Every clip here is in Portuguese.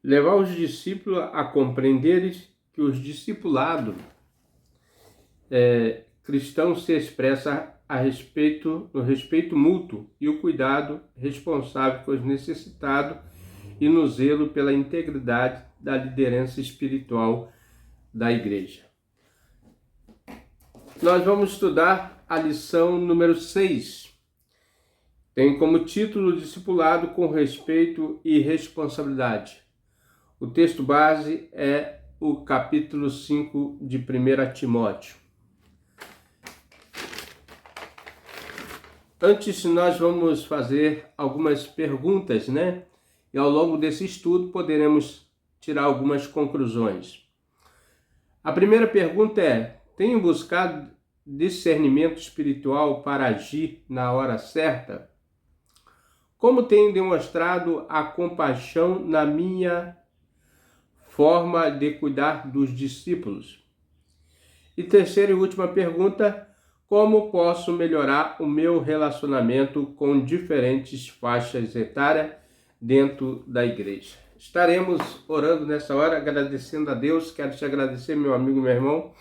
levar os discípulos a compreenderem que os discipulados cristão se expressa no respeito mútuo e o cuidado responsável com os necessitados e no zelo pela integridade da liderança espiritual da igreja. Nós vamos estudar a lição número 6. Tem como título Discipulado com respeito e responsabilidade. O texto base é o capítulo 5 de 1 Timóteo. Antes, nós vamos fazer algumas perguntas, E ao longo desse estudo poderemos tirar algumas conclusões. A primeira pergunta é: tenho buscado discernimento espiritual para agir na hora certa? Como tenho demonstrado a compaixão na minha forma de cuidar dos discípulos? E terceira e última pergunta: como posso melhorar o meu relacionamento com diferentes faixas etárias dentro da igreja? Estaremos orando nessa hora, agradecendo a Deus. Quero te agradecer, meu amigo, meu irmão,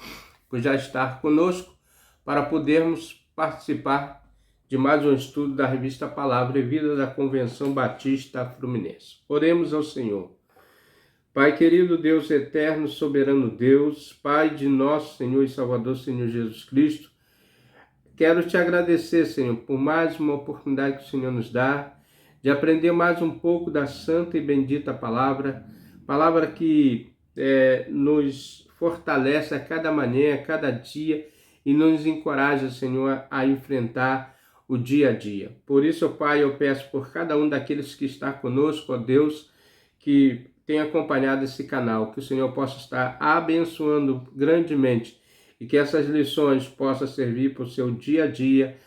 por já estar conosco, para podermos participar de mais um estudo da revista Palavra e Vida da Convenção Batista Fluminense. Oremos ao Senhor. Pai querido, Deus eterno, soberano Deus, Pai de nosso Senhor e Salvador, Senhor Jesus Cristo, quero te agradecer, Senhor, por mais uma oportunidade que o Senhor nos dá de aprender mais um pouco da santa e bendita palavra que nos fortalece a cada manhã, a cada dia e nos encoraja, Senhor, a enfrentar o dia a dia. Por isso, Pai, eu peço por cada um daqueles que está conosco, ó Deus, que tem acompanhado esse canal, que o Senhor possa estar abençoando grandemente e que essas lições possam servir para o seu dia a dia,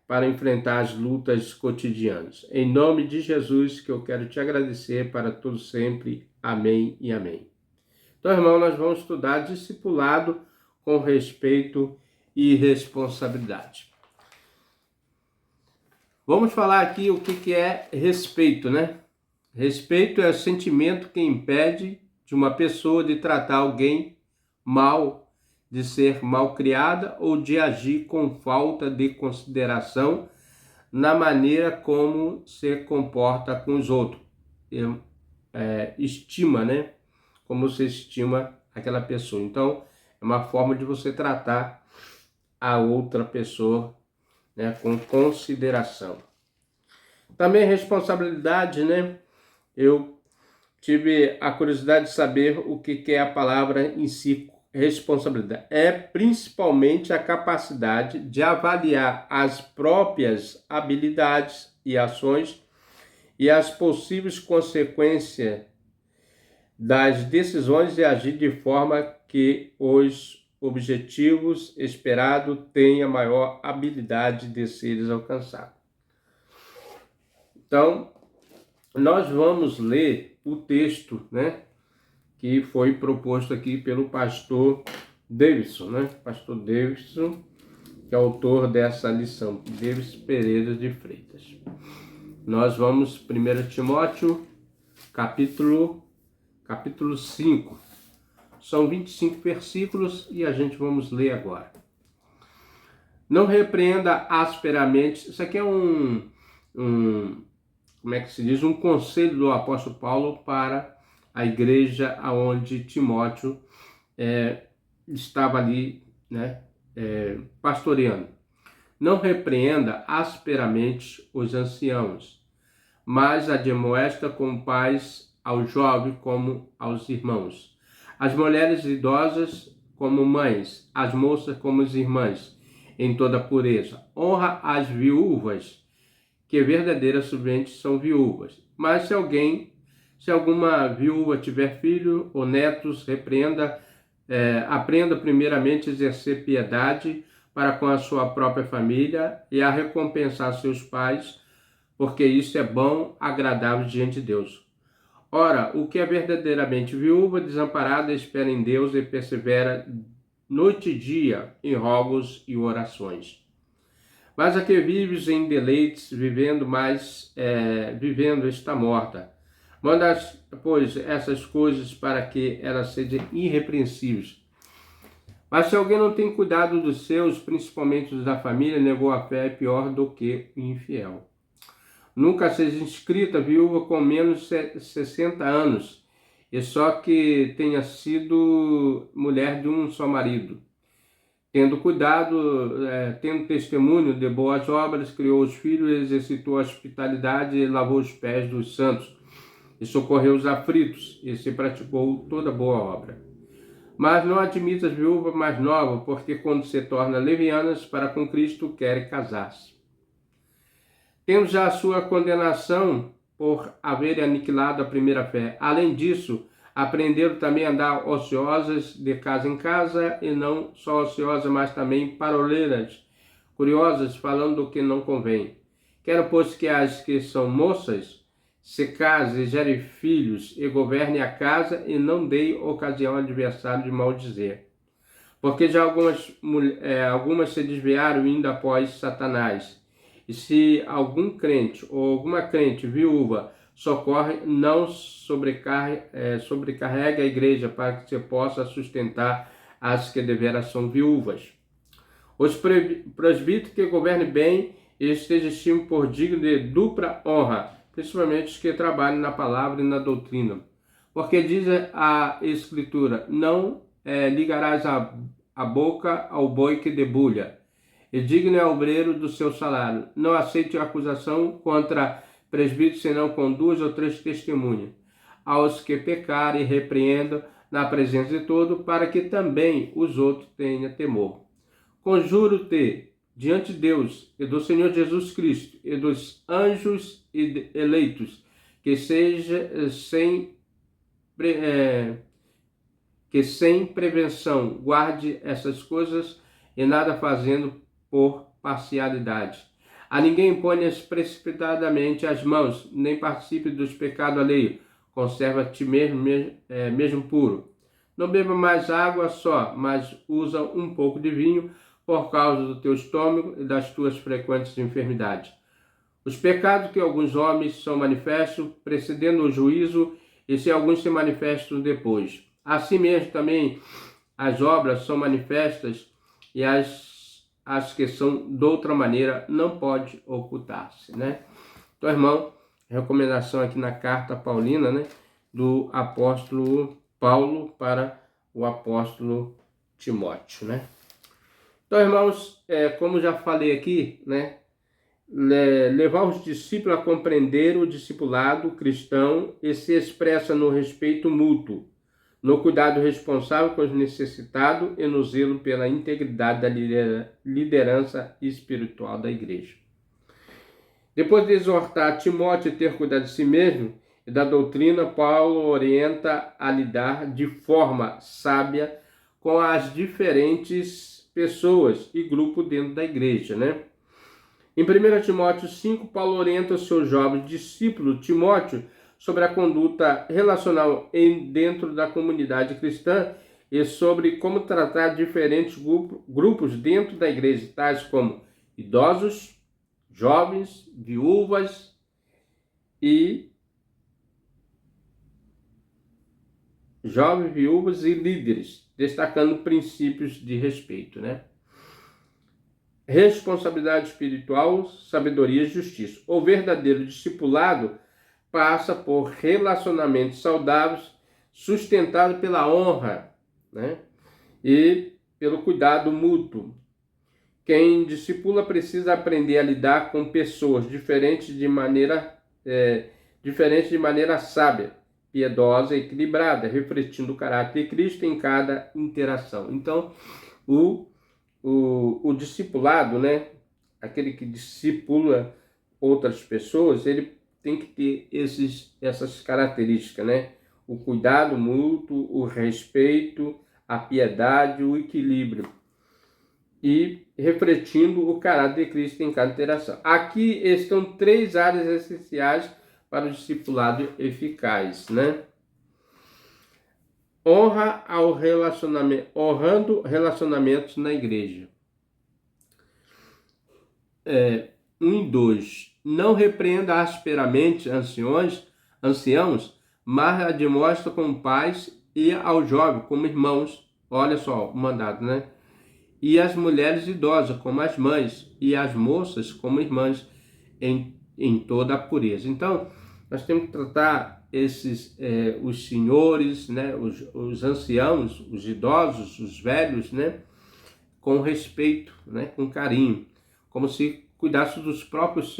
para enfrentar as lutas cotidianas. Em nome de Jesus, que eu quero te agradecer para todo sempre. Amém e amém. Então, irmão, nós vamos estudar discipulado com respeito e responsabilidade. Vamos falar aqui o que é respeito, Respeito é o sentimento que impede de uma pessoa de tratar alguém mal, de ser mal criada ou de agir com falta de consideração na maneira como se comporta com os outros. Estima, Como você estima aquela pessoa. Então, é uma forma de você tratar a outra pessoa, com consideração. Também responsabilidade, Eu tive a curiosidade de saber o que é a palavra em si, responsabilidade. É principalmente a capacidade de avaliar as próprias habilidades e ações e as possíveis consequências das decisões e agir de forma que os objetivos esperados tenham maior habilidade de seres alcançados. Então, nós vamos ler o texto, que foi proposto aqui pelo pastor Davidson, Pastor Davidson, que é autor dessa lição, Davidson Pereira de Freitas. Nós vamos 1 Timóteo, capítulo 5. São 25 versículos e a gente vamos ler agora. Não repreenda asperamente. Isso aqui é um conselho do apóstolo Paulo para a igreja onde Timóteo estava ali, pastoreando. Não repreenda asperamente os anciãos, mas admoesta com paz ao jovem como aos irmãos. As mulheres idosas como mães, as moças como as irmãs, em toda pureza. Honra as viúvas, que verdadeiras serventes são viúvas. Mas se alguma viúva tiver filho ou netos, aprenda primeiramente a exercer piedade para com a sua própria família e a recompensar seus pais, porque isso é bom, agradável diante de Deus. Ora, o que é verdadeiramente viúva, desamparada, espera em Deus e persevera noite e dia em rogos e orações. Mas a que vives em deleites, vivendo está morta. Manda, pois, essas coisas para que elas sejam irrepreensíveis. Mas se alguém não tem cuidado dos seus, principalmente os da família, negou a fé, é pior do que o infiel. Nunca seja inscrita viúva com menos de 60 anos, e só que tenha sido mulher de um só marido. Tendo cuidado, tendo testemunho de boas obras, criou os filhos, exercitou a hospitalidade e lavou os pés dos santos, e socorreu os aflitos, e se praticou toda boa obra. Mas não admita as viúvas mais novas, porque quando se tornam levianas para com Cristo, querem casar-se. Temos já a sua condenação por haver aniquilado a primeira fé. Além disso, aprenderam também a andar ociosas de casa em casa, e não só ociosas, mas também paroleiras, curiosas, falando do que não convém. Quero, pois, que as que são moças se casem, gerem filhos e governem a casa, e não deem ocasião ao adversário de maldizer. Porque já algumas se desviaram indo após Satanás. E se algum crente ou alguma crente viúva socorre, não sobrecarrega a igreja para que se possa sustentar as que deveras são viúvas. Os presbíteros que governem bem e estejam por digno de dupla honra, principalmente os que trabalham na palavra e na doutrina. Porque diz a Escritura, não ligarás a boca ao boi que debulha, e digno é o obreiro do seu salário. Não aceite acusação contra presbítero, senão com 2 ou 3 testemunhas. Aos que pecarem, repreendam na presença de todos, para que também os outros tenham temor. Conjuro-te, diante de Deus e do Senhor Jesus Cristo e dos anjos eleitos, que sem prevenção guarde essas coisas, e nada fazendo por parcialidade. A ninguém imponhas precipitadamente as mãos, nem participe dos pecados alheios. Conserva-te mesmo puro. Não beba mais água só, mas usa um pouco de vinho, por causa do teu estômago e das tuas frequentes enfermidades. Os pecados que alguns homens são manifestos, precedendo o juízo, e se alguns se manifestam depois. Assim mesmo também as obras são manifestas, e as que são de outra maneira não pode ocultar-se, né? Então, irmão, recomendação aqui na carta paulina, né, do apóstolo Paulo para o apóstolo Timóteo, né? Então, irmãos, como já falei aqui, né, levar os discípulos a compreender o discipulado cristão e se expressa no respeito mútuo, no cuidado responsável com os necessitados e no zelo pela integridade da liderança espiritual da igreja. Depois de exortar Timóteo a ter cuidado de si mesmo e da doutrina, Paulo orienta a lidar de forma sábia com as diferentes pessoas e grupos dentro da igreja, né? Em 1 Timóteo 5, Paulo orienta o seu jovem discípulo Timóteo sobre a conduta relacional dentro da comunidade cristã e sobre como tratar diferentes grupos dentro da igreja, tais como idosos, jovens, viúvas e líderes, destacando princípios de respeito, né? Responsabilidade espiritual, sabedoria e justiça. O verdadeiro discipulado passa por relacionamentos saudáveis, sustentados pela honra, né, e pelo cuidado mútuo. Quem discipula precisa aprender a lidar com pessoas diferentes de maneira sábia, piedosa e equilibrada, refletindo o caráter de Cristo em cada interação. Então, o discipulado, né, aquele que discipula outras pessoas, ele tem que ter essas características, né? O cuidado mútuo, o respeito, a piedade, o equilíbrio. E refletindo o caráter de Cristo em cada interação. Aqui estão 3 áreas essenciais para o discipulado eficaz, né? Honrando relacionamentos na igreja. 1 e 2. Não repreenda asperamente anciões anciãos, mas admoesta como pais, e ao jovem como irmãos. Olha só o mandado, né? E as mulheres idosas como as mães, e as moças como irmãs, em toda a pureza. Então, nós temos que tratar os senhores, né? Os anciãos, os idosos, os velhos, né? Com respeito, né? Com carinho, como se cuidasse dos próprios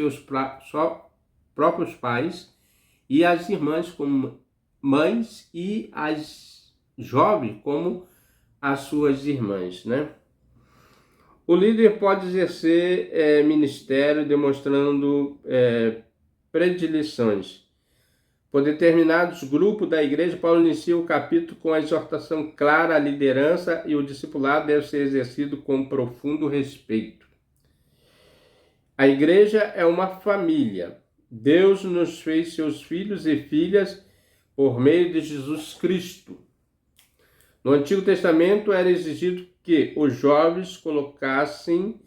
pais, e as irmãs como mães, e as jovens como as suas irmãs, né? O líder pode exercer ministério demonstrando predileções. Por determinados grupos da igreja, Paulo inicia o capítulo com a exortação clara à liderança, e o discipulado deve ser exercido com profundo respeito. A igreja é uma família. Deus nos fez seus filhos e filhas por meio de Jesus Cristo. No Antigo Testamento era exigido que os jovens colocassem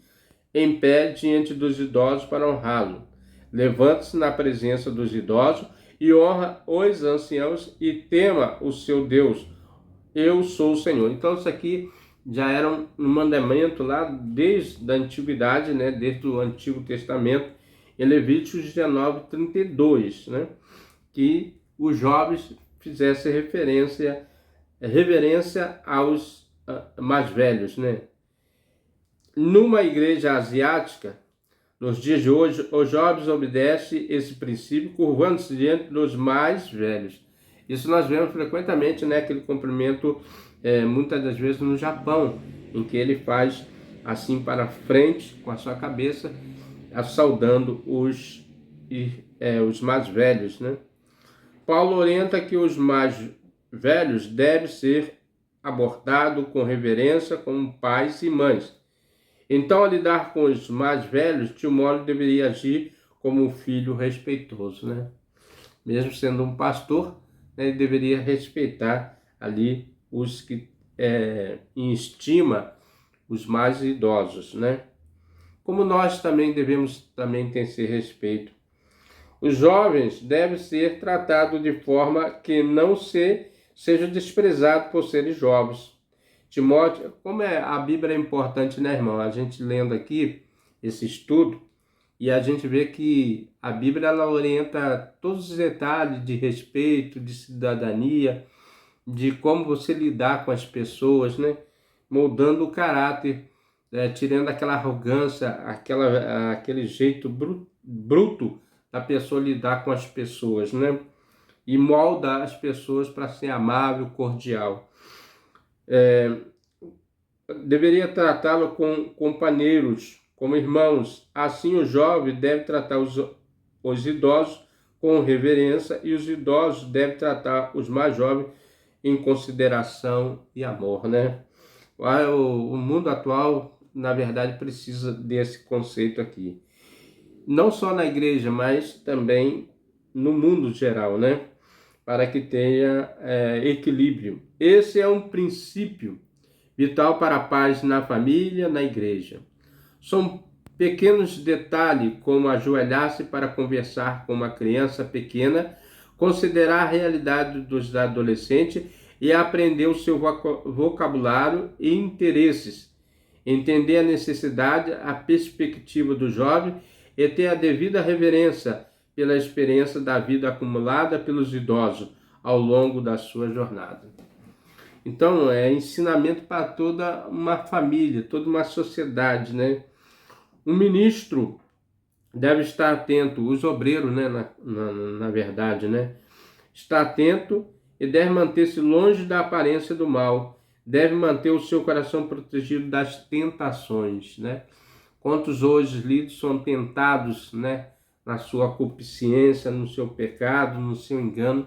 em pé diante dos idosos para honrá-lo. Levante-se na presença dos idosos e honra os anciãos e tema o seu Deus. Eu sou o Senhor. Então isso aqui já era um mandamento lá desde a antiguidade, né? Desde o Antigo Testamento, em Levíticos 19:32, né? Que os jovens fizessem reverência aos mais velhos, né? Numa igreja asiática, nos dias de hoje, os jovens obedecem esse princípio, curvando-se diante dos mais velhos. Isso nós vemos frequentemente, né? Aquele cumprimento, muitas das vezes no Japão, em que ele faz assim para frente com a sua cabeça, saudando os mais velhos, né? Paulo orienta que os mais velhos devem ser abordados com reverência como pais e mães. Então, ao lidar com os mais velhos, Timóteo deveria agir como um filho respeitoso, né? Mesmo sendo um pastor, né, ele deveria respeitar ali os que em estima os mais idosos, né? Como nós também devemos ter esse respeito. Os jovens devem ser tratados de forma que não sejam desprezados por serem jovens. Timóteo, como a Bíblia é importante, né, irmão? A gente lendo aqui esse estudo, e a gente vê que a Bíblia ela orienta todos os detalhes de respeito, de cidadania, de como você lidar com as pessoas, né? Moldando o caráter, tirando aquela arrogância, aquele jeito bruto da pessoa lidar com as pessoas, né? E molda as pessoas para ser amável, cordial. Deveria tratá-lo com companheiros, como irmãos. Assim, o jovem deve tratar os idosos com reverência, e os idosos devem tratar os mais jovens em consideração e amor, né? O mundo atual, na verdade, precisa desse conceito aqui. Não só na igreja, mas também no mundo geral, né? Para que tenha equilíbrio. Esse é um princípio vital para a paz na família, na igreja. São pequenos detalhes, como ajoelhar-se para conversar com uma criança pequena, considerar a realidade dos adolescentes e aprender o seu vocabulário e interesses, entender a necessidade, a perspectiva do jovem e ter a devida reverência pela experiência da vida acumulada pelos idosos ao longo da sua jornada. Então, é ensinamento para toda uma família, toda uma sociedade, né? Um ministro deve estar atento, os obreiros, né? Na verdade, né? Está atento e deve manter-se longe da aparência do mal. Deve manter o seu coração protegido das tentações, né? Quantos hoje líderes são tentados, né? Na sua concupiscência, no seu pecado, no seu engano,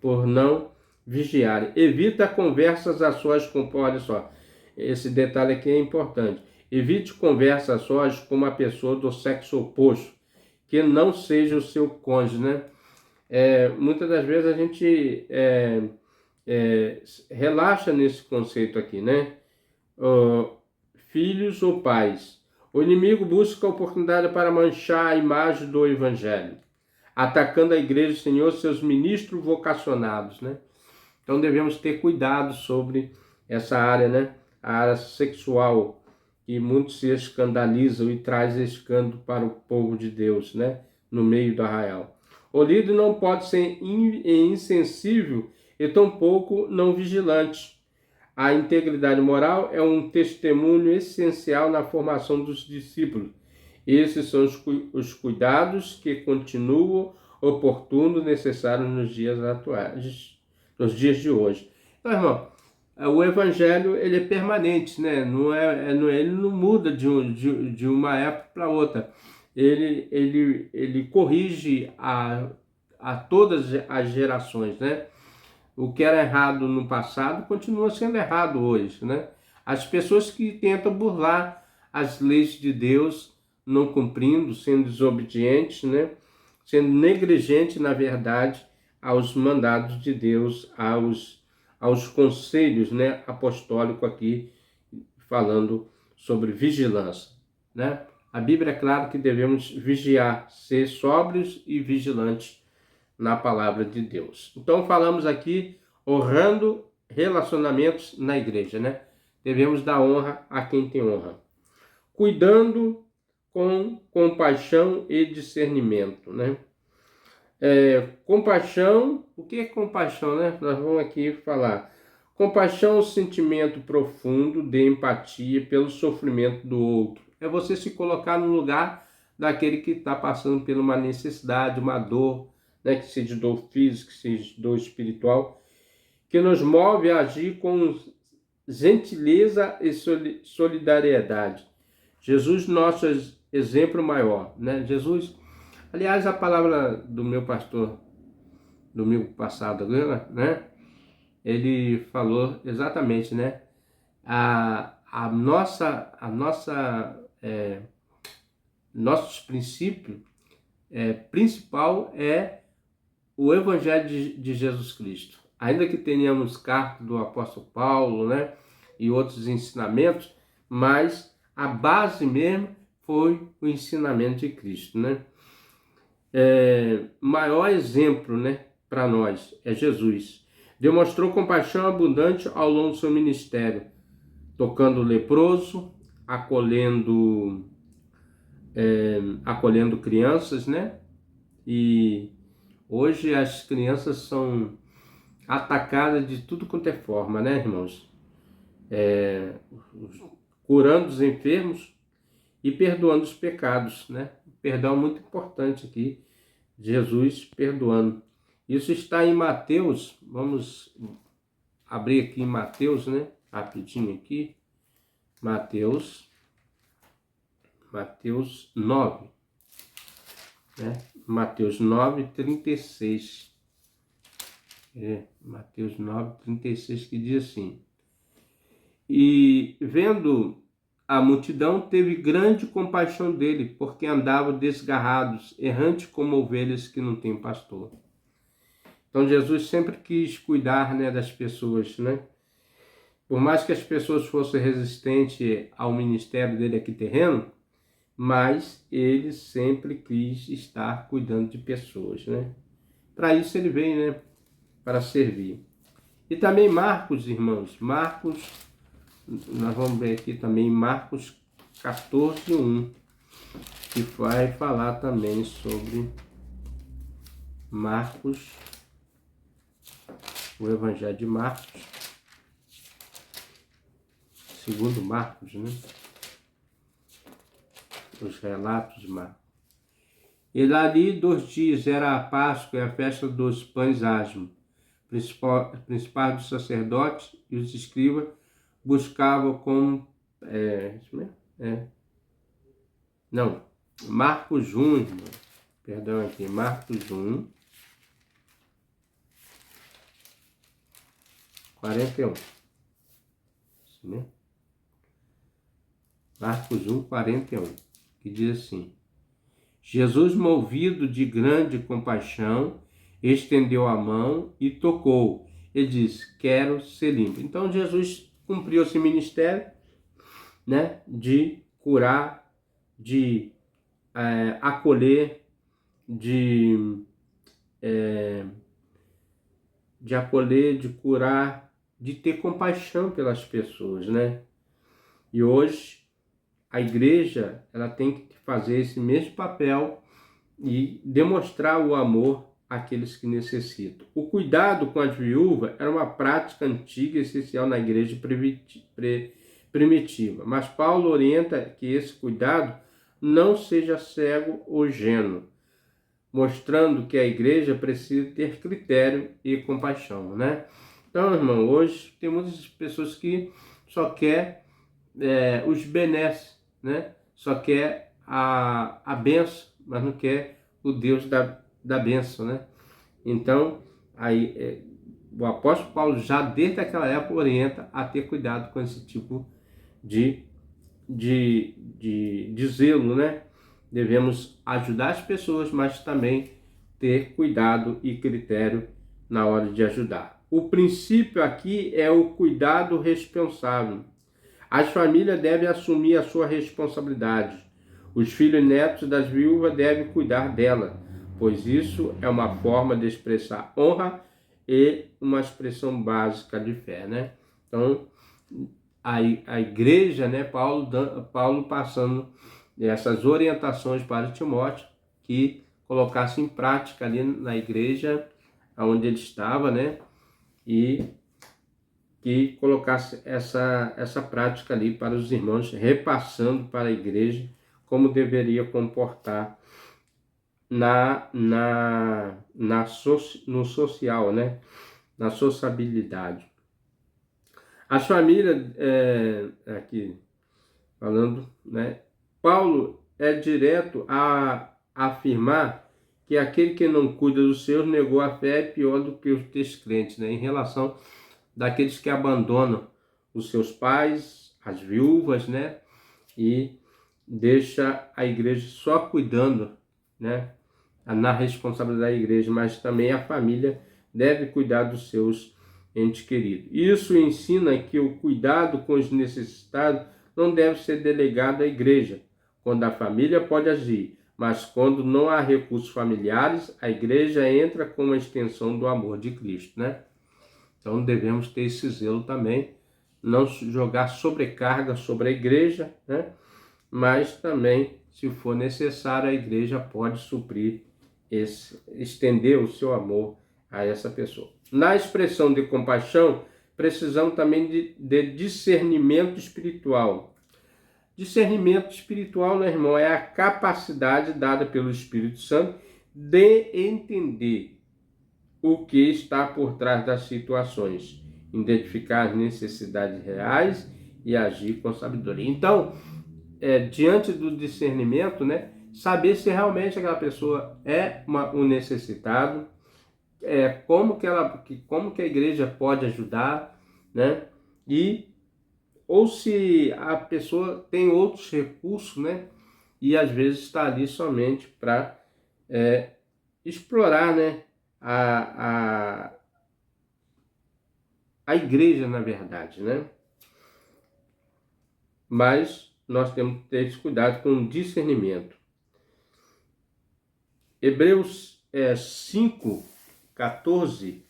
por não vigiarem. Evita conversas a sós com, olha só, esse detalhe aqui é importante. Evite conversas a sós com uma pessoa do sexo oposto, que não seja o seu cônjuge, né? Muitas das vezes a gente relaxa nesse conceito aqui, né? Filhos ou pais. O inimigo busca a oportunidade para manchar a imagem do evangelho. atacando a igreja do Senhor, seus ministros vocacionados, né? Então devemos ter cuidado sobre essa área, né? A área sexual, que muitos se escandalizam e traz escândalo para o povo de Deus, né? No meio do arraial. O líder não pode ser insensível e tampouco não vigilante. A integridade moral é um testemunho essencial na formação dos discípulos. Esses são os cuidados que continuam oportunos, necessários nos dias atuais, nos dias de hoje. Então, irmão, o evangelho ele é permanente, né? Ele não muda de uma época para outra. Ele corrige a todas as gerações, né? O que era errado no passado continua sendo errado hoje, né? As pessoas que tentam burlar as leis de Deus, não cumprindo, sendo desobedientes, né? Sendo negligente, na verdade, aos mandados de Deus, aos conselhos, né, apostólicos aqui, falando sobre vigilância, né? A Bíblia é claro que devemos vigiar, ser sóbrios e vigilantes na palavra de Deus. Então falamos aqui honrando relacionamentos na igreja, né? Devemos dar honra a quem tem honra. Cuidando com compaixão e discernimento, né? Compaixão, o que é compaixão, né? Nós vamos aqui falar. Compaixão é um sentimento profundo de empatia pelo sofrimento do outro. É você se colocar no lugar daquele que está passando por uma necessidade, uma dor, né? Que seja dor física, que seja dor espiritual, que nos move a agir com gentileza e solidariedade. Jesus, nosso exemplo maior, né? Jesus, aliás, a palavra do meu pastor, domingo passado, né? Ele falou exatamente, né? Nossos princípios principal é o Evangelho de Jesus Cristo. Ainda que tenhamos carta do apóstolo Paulo, né? E outros ensinamentos, mas a base mesmo foi o ensinamento de Cristo, né? Maior exemplo, né, para nós é Jesus. Demonstrou compaixão abundante ao longo do seu ministério, tocando o leproso, acolhendo crianças, né? E hoje as crianças são atacadas de tudo quanto é forma, né, irmãos? Curando os enfermos e perdoando os pecados, né? Perdão é muito importante aqui, Jesus perdoando. Isso está em Mateus, vamos abrir aqui em Mateus, né? Rapidinho aqui, Mateus 9, né? Mateus 9, 36. Mateus 9, 36, que diz assim: E vendo a multidão, teve grande compaixão dele, porque andavam desgarrados, errantes como ovelhas que não têm pastor. Então Jesus sempre quis cuidar, né, das pessoas, né? Por mais que as pessoas fossem resistentes ao ministério dele aqui terreno, mas ele sempre quis estar cuidando de pessoas, né? Para isso ele veio, né? Para servir. E também Marcos, irmãos, nós vamos ver aqui também Marcos 14, 1, que vai falar também sobre Marcos, o Evangelho de Marcos, segundo Marcos, né? Os relatos de Marcos. E ali 2 dias era a Páscoa e a festa dos pães asmos. Principais dos sacerdotes e os escribas buscavam como... Marcos 1, irmão. Perdão aqui, Marcos 1, 41. Isso mesmo? Marcos 1, 41. Que diz assim: Jesus, movido de grande compaixão, estendeu a mão e tocou. Ele disse: quero ser limpo. Então Jesus cumpriu esse ministério, né, de curar, de acolher, de, de acolher, de curar, de ter compaixão pelas pessoas, né? E hoje a igreja, ela tem que fazer esse mesmo papel e demonstrar o amor àqueles que necessitam. O cuidado com as viúvas era uma prática antiga e essencial na igreja primitiva, mas Paulo orienta que esse cuidado não seja cego ou ingênuo, mostrando que a igreja precisa ter critério e compaixão, né? Então, irmão, hoje tem muitas pessoas que só quer os benesses, né? Só quer a benção, mas não quer o Deus da benção, né? Então, aí o apóstolo Paulo já desde aquela época orienta a ter cuidado com esse tipo de zelo, né? Devemos ajudar as pessoas, mas também ter cuidado e critério na hora de ajudar. O princípio aqui é o cuidado responsável. As famílias devem assumir a sua responsabilidade. Os filhos e netos das viúvas devem cuidar dela, pois isso é uma forma de expressar honra e uma expressão básica de fé, né? Então, a igreja, né, Paulo passando essas orientações para Timóteo, que colocasse em prática ali na igreja onde ele estava, né, e que colocasse essa prática ali para os irmãos, repassando para a igreja como deveria comportar no social, né, na sociabilidade. As famílias, aqui falando, né, Paulo é direto a afirmar que aquele que não cuida dos seus negou a fé é pior do que os descrentes, né, em relação daqueles que abandonam os seus pais, as viúvas, né, e deixa a igreja só cuidando, né, na responsabilidade da igreja, mas também a família deve cuidar dos seus entes queridos. Isso ensina que o cuidado com os necessitados não deve ser delegado à igreja, quando a família pode agir, mas quando não há recursos familiares, a igreja entra como uma extensão do amor de Cristo, né? Então devemos ter esse zelo também, não jogar sobrecarga sobre a igreja, né? Mas também, se for necessário, a igreja pode suprir estender o seu amor a essa pessoa. Na expressão de compaixão, precisamos também de discernimento espiritual. Discernimento espiritual, meu irmão, é a capacidade dada pelo Espírito Santo de entender o que está por trás das situações, identificar as necessidades reais e agir com sabedoria. Então, diante do discernimento, né, saber se realmente aquela pessoa é um necessitado, como que a igreja pode ajudar, né, ou se a pessoa tem outros recursos, né, e às vezes está ali somente para explorar, né, a igreja, na verdade, né? Mas nós temos que ter esse cuidado com o discernimento. Hebreus 5:14,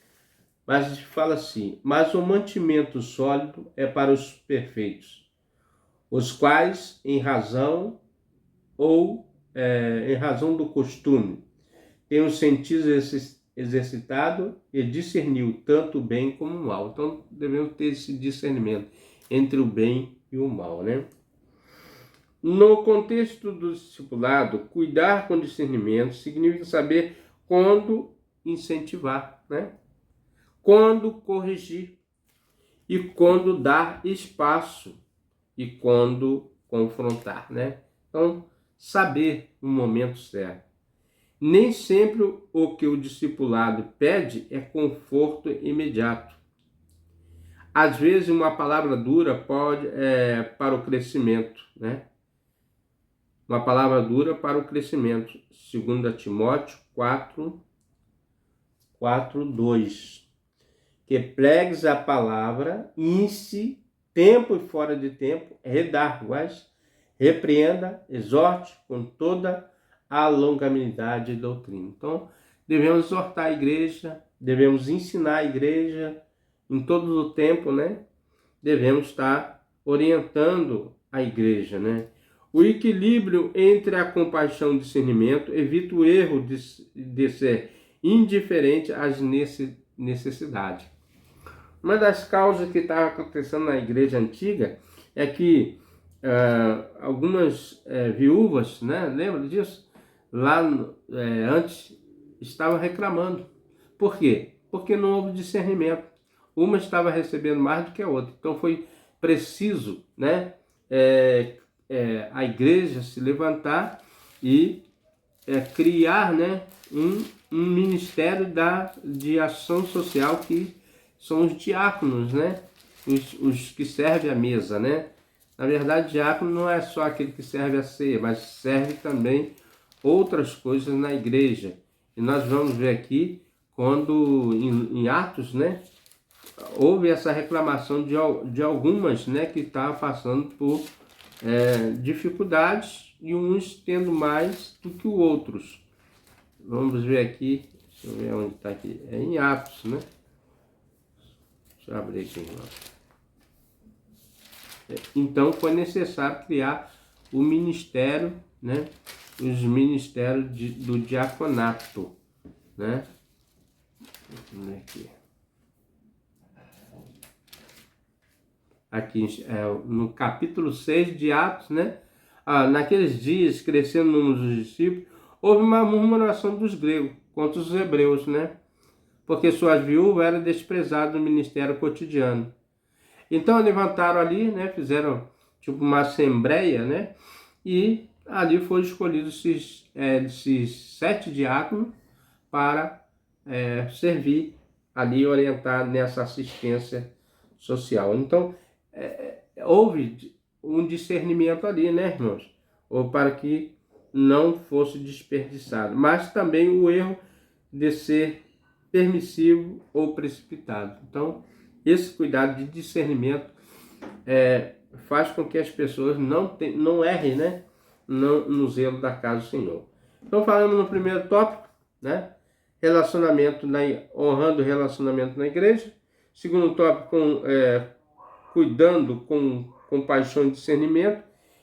mas fala assim: mas o mantimento sólido é para os perfeitos, os quais, em razão do costume, têm os sentidos exercitado e discerniu tanto o bem como o mal. Então devemos ter esse discernimento entre o bem e o mal, né? No contexto do discipulado, cuidar com discernimento significa saber quando incentivar, né? Quando corrigir e quando dar espaço e quando confrontar, né? Então, saber o momento certo. Nem sempre o que o discipulado pede é conforto imediato. Às vezes, uma palavra dura pode para o crescimento, né? Uma palavra dura para o crescimento. 2 Timóteo 4:2. Que pregues a palavra, inste, tempo e fora de tempo, redarguas, repreenda, exorte com toda a longanimidade de doutrina. Então, devemos exortar a igreja, devemos ensinar a igreja em todo o tempo, né? Devemos estar orientando a igreja, né? O equilíbrio entre a compaixão e o discernimento evita o erro de ser indiferente às necessidades. Uma das causas que estava acontecendo na igreja antiga é que algumas viúvas, né, lembra disso? Lá antes estavam reclamando. Por quê? Porque não houve discernimento. Uma estava recebendo mais do que a outra. Então foi preciso, né, a igreja se levantar e criar, né, um ministério de ação social, que são os diáconos, né, os que servem à mesa, né. Na verdade, diácono não é só aquele que serve a ceia, mas serve também outras coisas na igreja. E nós vamos ver aqui, quando em Atos, né, houve essa reclamação de algumas, né, que estavam passando por dificuldades, e uns tendo mais do que os outros. Vamos ver aqui, deixa eu ver onde está aqui, é em Atos, né? Deixa eu abrir aqui. Então foi necessário criar o ministério, né? Os ministérios do diaconato, né? Vamos ver aqui. Aqui no capítulo 6 de Atos, né? Naqueles dias, crescendo o número dos discípulos, houve uma murmuração dos gregos contra os hebreus, né? Porque suas viúvas eram desprezadas no ministério cotidiano. Então levantaram ali, né? Fizeram tipo uma assembleia, né? E ali foram escolhidos esses 7 diáconos para servir ali, orientar nessa assistência social. Então, houve um discernimento ali, né, irmãos? Ou para que não fosse desperdiçado. Mas também o erro de ser permissivo ou precipitado. Então, esse cuidado de discernimento faz com que as pessoas não errem, né, no zelo da casa do Senhor. Então, falamos no primeiro tópico, né, honrando o relacionamento na igreja. Segundo tópico, cuidando com compaixão e discernimento.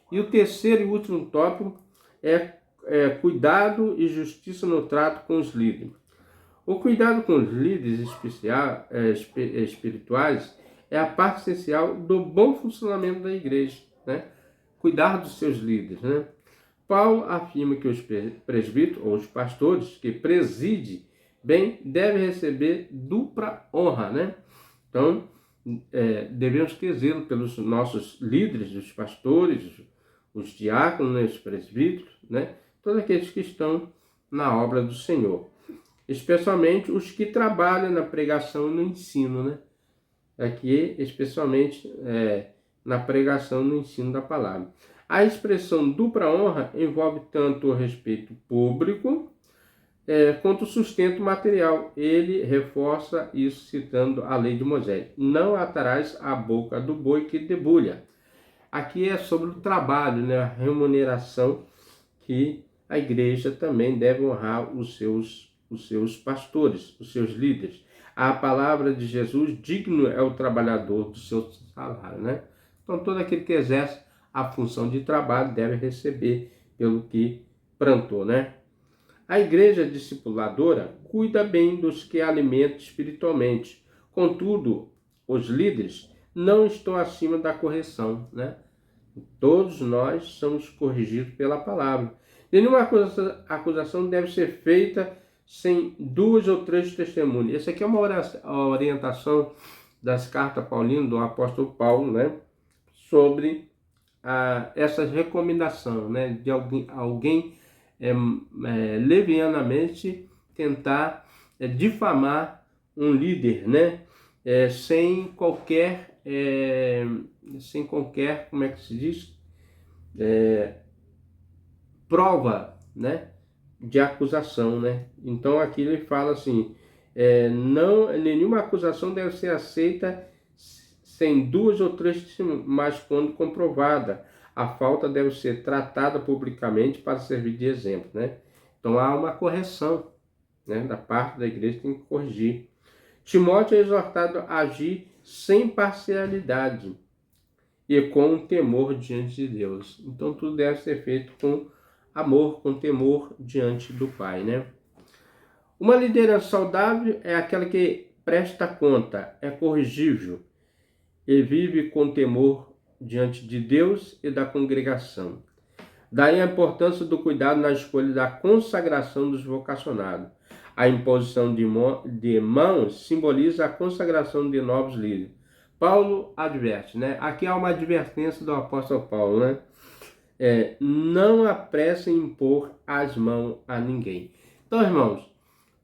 E o terceiro e último tópico é cuidado e justiça no trato com os líderes. O cuidado com os líderes espirituais é a parte essencial do bom funcionamento da igreja, né? Cuidar dos seus líderes, né? Paulo afirma que os presbíteros ou os pastores que presidem bem devem receber dupla honra, né? Então, devemos ter zelo pelos nossos líderes, os pastores, os diáconos, né, os presbíteros, né? Todos aqueles que estão na obra do Senhor. Especialmente os que trabalham na pregação e no ensino, né? Aqui, especialmente na pregação e no ensino da palavra. A expressão dupla honra envolve tanto o respeito público quanto o sustento material. Ele reforça isso citando a lei de Moisés. Não atarás a boca do boi que debulha. Aqui é sobre o trabalho, né? A remuneração, que a igreja também deve honrar os seus pastores, os seus líderes. A palavra de Jesus: digno é o trabalhador do seu salário, né? Então, todo aquele que exerce a função de trabalho deve receber pelo que plantou, né? A igreja discipuladora cuida bem dos que alimentam espiritualmente. Contudo, os líderes não estão acima da correção, né? Todos nós somos corrigidos pela palavra. Nenhuma acusação deve ser feita sem 2 ou 3 testemunhas. Essa aqui é uma orientação das cartas paulinas do apóstolo Paulo, né? Sobre essa recomendação, né? De alguém levianamente tentar difamar um líder, né? Sem qualquer, como é que se diz? Prova, né? De acusação, né? Então aqui ele fala assim: nenhuma acusação deve ser aceita sem 2 ou 3 testemunhas, mas quando comprovada, a falta deve ser tratada publicamente para servir de exemplo, né? Então há uma correção, né? Da parte da igreja tem que corrigir. Timóteo é exortado a agir sem parcialidade e com temor diante de Deus. Então tudo deve ser feito com amor, com temor diante do Pai, né? Uma liderança saudável é aquela que presta conta, é corrigível e vive com temor diante de Deus e da congregação. Daí a importância do cuidado na escolha da consagração dos vocacionados. A imposição de mãos simboliza a consagração de novos líderes. Paulo adverte, né? Aqui há uma advertência do apóstolo Paulo, né? Não apresse em impor as mãos a ninguém. Então, irmãos,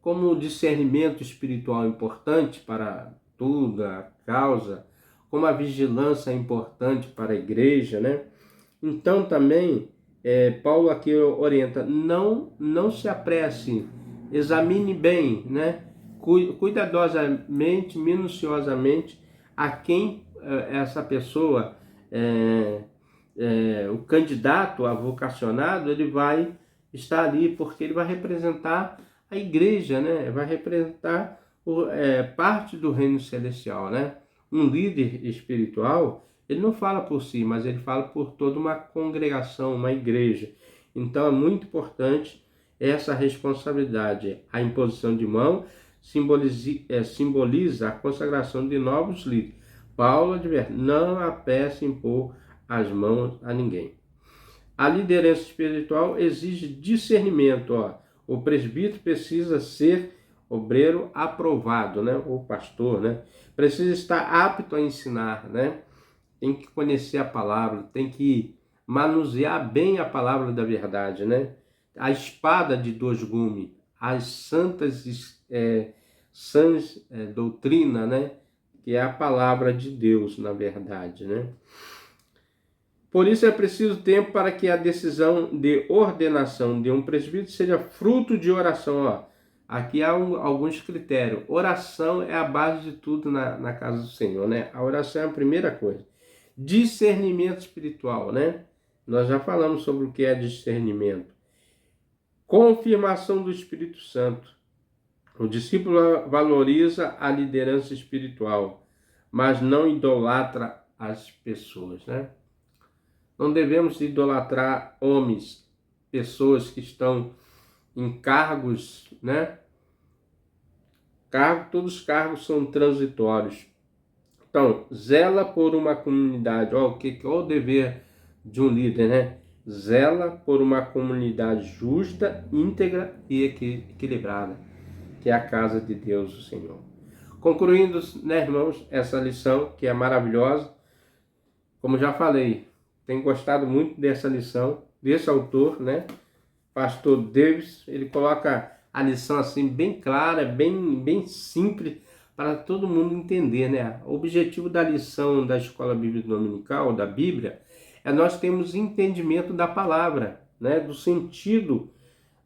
como o discernimento espiritual é importante para tudo, a causa, como a vigilância é importante para a igreja, né? Então também Paulo aqui orienta, não se apresse, examine bem, né? Cuidadosamente, minuciosamente, a quem essa pessoa, o candidato a vocacionado, ele vai estar ali, porque ele vai representar a igreja, né? Vai representar parte do reino celestial, né? Um líder espiritual, ele não fala por si, mas ele fala por toda uma congregação, uma igreja. Então é muito importante essa responsabilidade. A imposição de mão simboliza a consagração de novos líderes. Paulo adverte, não apresse impor as mãos a ninguém. A liderança espiritual exige discernimento. O presbítero precisa ser obreiro aprovado, né? O pastor, né? Precisa estar apto a ensinar, né? Tem que conhecer a palavra, tem que manusear bem a palavra da verdade, né? A espada de dois gumes, as sãs doutrina, né? Que é a palavra de Deus, na verdade, né? Por isso é preciso tempo para que a decisão de ordenação de um presbítero seja fruto de oração. Aqui há alguns critérios. Oração é a base de tudo na casa do Senhor, né? A oração é a primeira coisa. Discernimento espiritual, né? Nós já falamos sobre o que é discernimento. Confirmação do Espírito Santo. O discípulo valoriza a liderança espiritual, mas não idolatra as pessoas, né? Não devemos idolatrar homens, pessoas que estão em cargos, né? Todos os cargos são transitórios. Então, zela por uma comunidade. Olha o dever de um líder, né? Zela por uma comunidade justa, íntegra e equilibrada, que é a casa de Deus, o Senhor. Concluindo, né, irmãos, essa lição que é maravilhosa. Como já falei, tenho gostado muito dessa lição, desse autor, né? Pastor Davis, ele coloca a lição assim bem clara, bem simples, para todo mundo entender, né? O objetivo da lição da Escola Bíblica Dominical, da Bíblia, é nós termos entendimento da palavra, né? Do sentido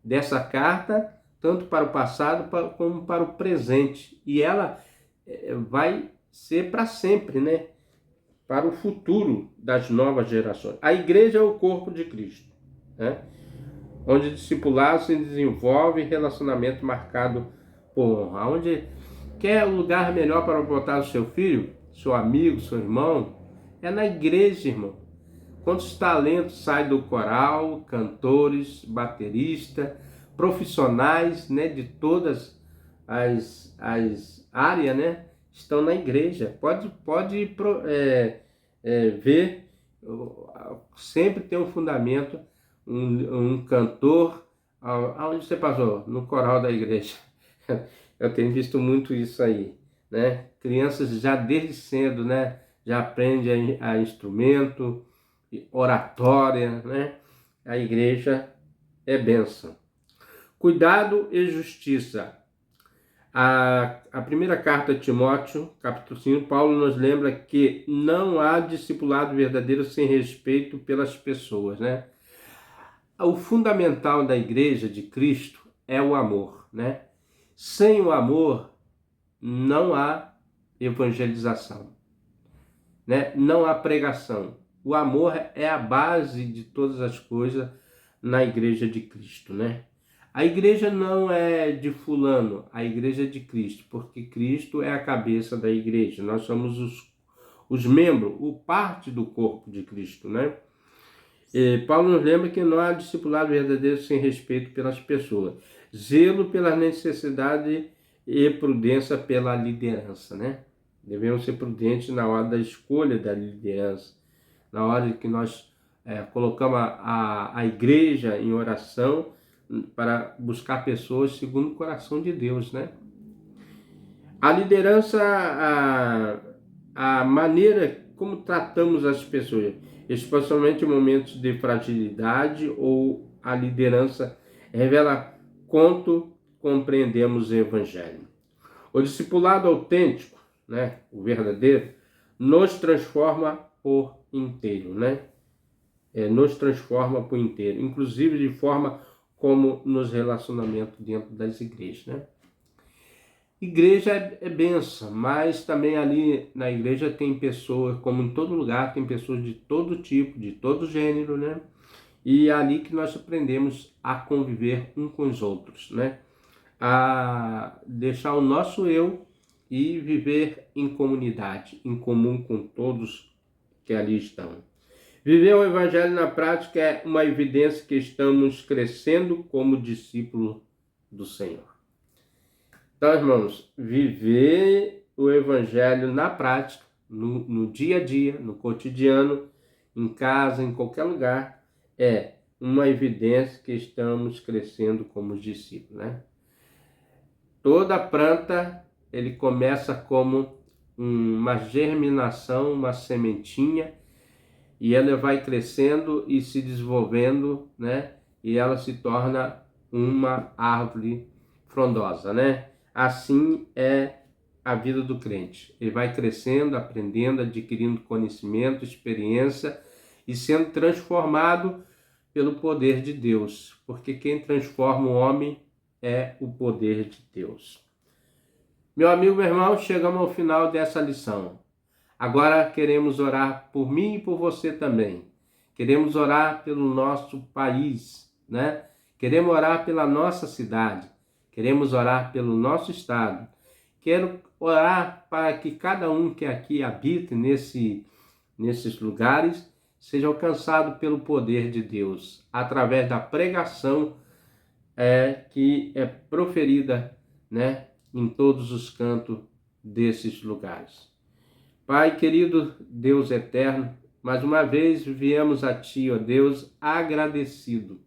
dessa carta, tanto para o passado como para o presente. E ela vai ser para sempre, né? Para o futuro das novas gerações. A igreja é o corpo de Cristo, né? Onde o discipulado se desenvolve relacionamento marcado por honra. Onde quer lugar melhor para botar o seu filho, seu amigo, seu irmão? É na igreja, irmão. Quantos talentos saem do coral, cantores, baterista, profissionais, né, de todas as áreas, né, estão na igreja. Pode ver, sempre tem um fundamento, um cantor. Aonde você passou? No coral da igreja. Eu tenho visto muito isso aí, né? Crianças já desde cedo, né, já aprendem a instrumento, oratória, né? A igreja é bênção. Cuidado e justiça. A primeira carta de Timóteo, capítulo 5, Paulo nos lembra que não há discipulado verdadeiro sem respeito pelas pessoas, né? O fundamental da igreja de Cristo é o amor, né? Sem o amor não há evangelização, né? Não há pregação. o amor é a base de todas as coisas na Igreja de Cristo, né? A igreja não é de fulano, a igreja é de Cristo, porque Cristo é a cabeça da igreja. Nós somos os membros, o parte do corpo de Cristo, né? E Paulo nos lembra que não há discipulado verdadeiro sem respeito pelas pessoas, zelo pela necessidade e prudência pela liderança, né? Devemos ser prudentes na hora da escolha da liderança, na hora que nós colocamos a igreja em oração para buscar pessoas segundo o coração de Deus, né? A liderança, a maneira como tratamos as pessoas, especialmente em momentos de fragilidade, ou a liderança revela quanto compreendemos o Evangelho. O discipulado autêntico, né, o verdadeiro, nos transforma por inteiro, né? Nos transforma por inteiro, inclusive de forma como nos relacionamentos dentro das igrejas, né? Igreja é bênção, mas também ali na igreja tem pessoas, como em todo lugar, tem pessoas de todo tipo, de todo gênero, né? E é ali que nós aprendemos a conviver uns com os outros, né? A deixar o nosso eu e viver em comunidade, em comum com todos que ali estão. Viver o Evangelho na prática é uma evidência que estamos crescendo como discípulo do Senhor. Então, irmãos, viver o Evangelho na prática, no dia a dia, no cotidiano, em casa, em qualquer lugar, é uma evidência que estamos crescendo como discípulos, né? Toda planta, ele começa como uma germinação, uma sementinha, e ela vai crescendo e se desenvolvendo, né? E ela se torna uma árvore frondosa, né? Assim é a vida do crente. Ele vai crescendo, aprendendo, adquirindo conhecimento, experiência e sendo transformado pelo poder de Deus. Porque quem transforma o homem é o poder de Deus. Meu amigo, meu irmão, chegamos ao final dessa lição. Agora queremos orar por mim e por você também. Queremos orar pelo nosso país, né? Queremos orar pela nossa cidade. Queremos orar pelo nosso estado. Quero orar para que cada um que aqui habita nesses lugares seja alcançado pelo poder de Deus, através da pregação que é proferida, né, em todos os cantos desses lugares. Pai querido, Deus eterno, mais uma vez viemos a Ti, ó Deus, agradecido.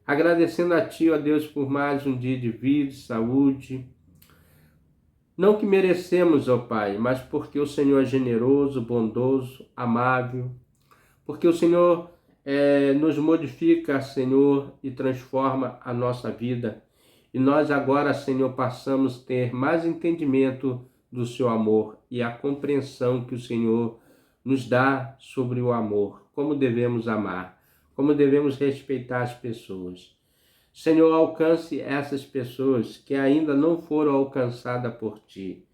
Agradecendo a Ti, ó Deus, por mais um dia de vida, saúde. Não que merecemos, ó Pai, mas porque o Senhor é generoso, bondoso, amável. Porque o Senhor nos modifica, Senhor, e transforma a nossa vida. E nós agora, Senhor, passamos a ter mais entendimento do seu amor e a compreensão que o Senhor nos dá sobre o amor, como devemos amar, como devemos respeitar as pessoas. Senhor, alcance essas pessoas que ainda não foram alcançadas por Ti,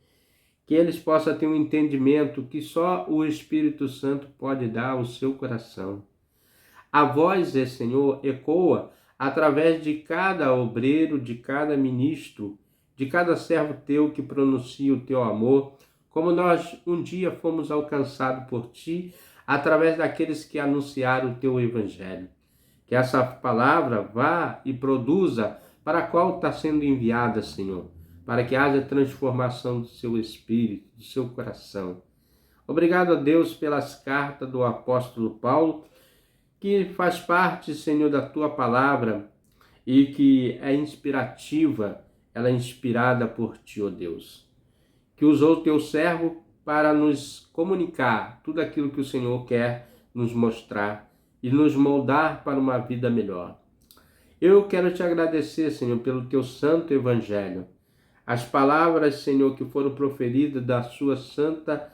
que eles possam ter um entendimento que só o Espírito Santo pode dar ao seu coração. A voz, Senhor, ecoa através de cada obreiro, de cada ministro, de cada servo Teu que pronuncia o Teu amor, como nós um dia fomos alcançados por Ti, através daqueles que anunciaram o Teu Evangelho. Que essa palavra vá e produza para a qual está sendo enviada, Senhor, para que haja transformação do seu espírito, do seu coração. Obrigado a Deus pelas cartas do apóstolo Paulo, que faz parte, Senhor, da Tua palavra e que é inspirativa, ela é inspirada por Ti, ó Deus. Que usou o Teu servo para nos comunicar tudo aquilo que o Senhor quer nos mostrar e nos moldar para uma vida melhor. Eu quero Te agradecer, Senhor, pelo Teu santo evangelho. As palavras, Senhor, que foram proferidas da Sua santa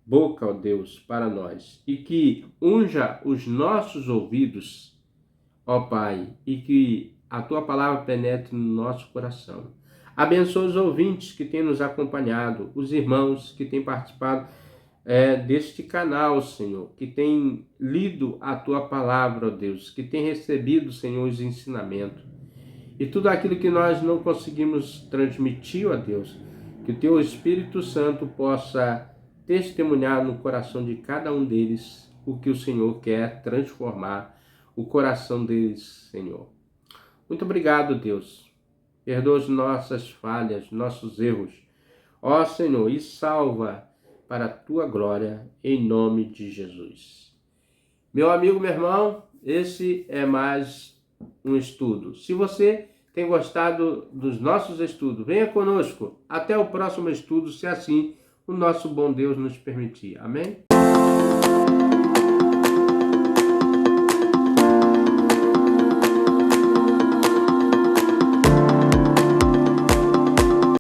boca, ó Deus, para nós. E que unja os nossos ouvidos, ó Pai, e que a Tua palavra penetre no nosso coração. Abençoa os ouvintes que têm nos acompanhado, os irmãos que têm participado deste canal, Senhor, que tem lido a Tua palavra, ó Deus, que tem recebido, Senhor, os ensinamentos. E tudo aquilo que nós não conseguimos transmitir, ó Deus, que o Teu Espírito Santo possa testemunhar no coração de cada um deles o que o Senhor quer transformar o coração deles, Senhor. Muito obrigado, Deus. Perdoa as nossas falhas, nossos erros. Ó Senhor, e salva para a Tua glória, em nome de Jesus. Meu amigo, meu irmão, esse é mais um estudo. Se você tem gostado dos nossos estudos, venha conosco. Até o próximo estudo, se assim o nosso bom Deus nos permitir. Amém?